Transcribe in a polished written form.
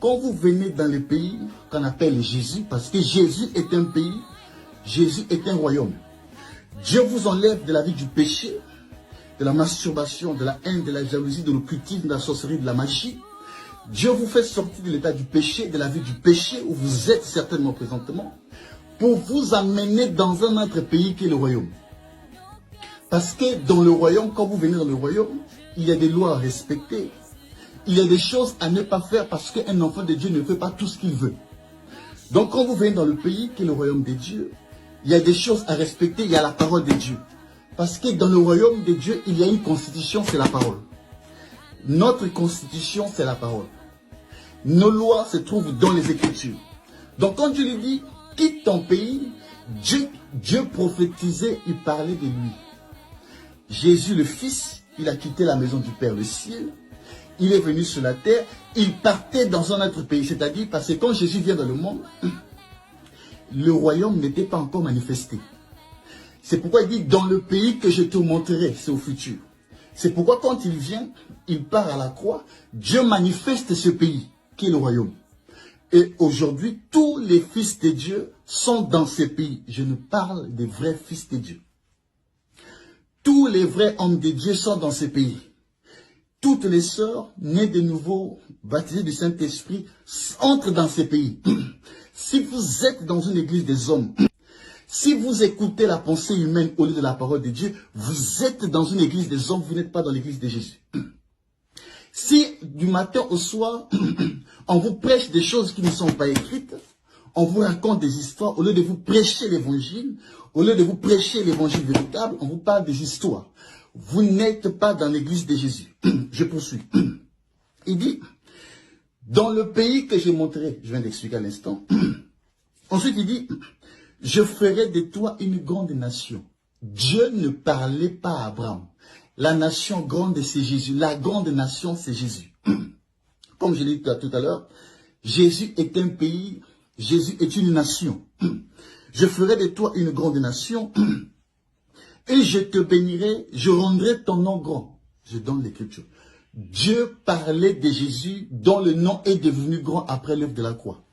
quand vous venez dans le pays qu'on appelle Jésus, parce que Jésus est un pays, Jésus est un royaume. Dieu vous enlève de la vie du péché, de la masturbation, de la haine, de la jalousie, de l'occultisme, de la sorcellerie, de la magie. Dieu vous fait sortir de l'état du péché, de la vie du péché où vous êtes certainement présentement, pour vous amener dans un autre pays qui est le royaume. Parce que dans le royaume, quand vous venez dans le royaume, il y a des lois à respecter. Il y a des choses à ne pas faire parce qu'un enfant de Dieu ne fait pas tout ce qu'il veut. Donc quand vous venez dans le pays qui est le royaume de Dieu, il y a des choses à respecter, il y a la parole de Dieu. Parce que dans le royaume de Dieu, il y a une constitution, c'est la parole. Notre constitution, c'est la parole. Nos lois se trouvent dans les Écritures. Donc quand Dieu lui dit, quitte ton pays, Dieu prophétisait, il parlait de lui. Jésus le Fils, il a quitté la maison du Père, le ciel. Il est venu sur la terre, il partait dans un autre pays. C'est-à-dire parce que quand Jésus vient dans le monde, le royaume n'était pas encore manifesté. C'est pourquoi il dit, dans le pays que je te montrerai, c'est au futur. C'est pourquoi quand il vient, il part à la croix, Dieu manifeste ce pays, qui est le royaume. Et aujourd'hui, tous les fils de Dieu sont dans ce pays. Je ne parle des vrais fils de Dieu. Tous les vrais hommes de Dieu sont dans ce pays. Toutes les sœurs nées de nouveau, baptisées du Saint-Esprit, entrent dans ce pays. Si vous êtes dans une église des hommes, si vous écoutez la pensée humaine au lieu de la parole de Dieu, vous êtes dans une église des hommes, vous n'êtes pas dans l'église de Jésus. Si du matin au soir, on vous prêche des choses qui ne sont pas écrites, on vous raconte des histoires, au lieu de vous prêcher l'évangile, au lieu de vous prêcher l'évangile véritable, on vous parle des histoires. Vous n'êtes pas dans l'église de Jésus. Je poursuis. Il dit, dans le pays que j'ai montré, je viens d'expliquer à l'instant. Ensuite, il dit, je ferai de toi une grande nation. Dieu ne parlait pas à Abraham. La nation grande, c'est Jésus. La grande nation, c'est Jésus. Comme je l'ai dit tout à l'heure, Jésus est un pays, Jésus est une nation. Je ferai de toi une grande nation et je te bénirai, je rendrai ton nom grand. Je donne l'écriture. Dieu parlait de Jésus dont le nom est devenu grand après l'œuvre de la croix.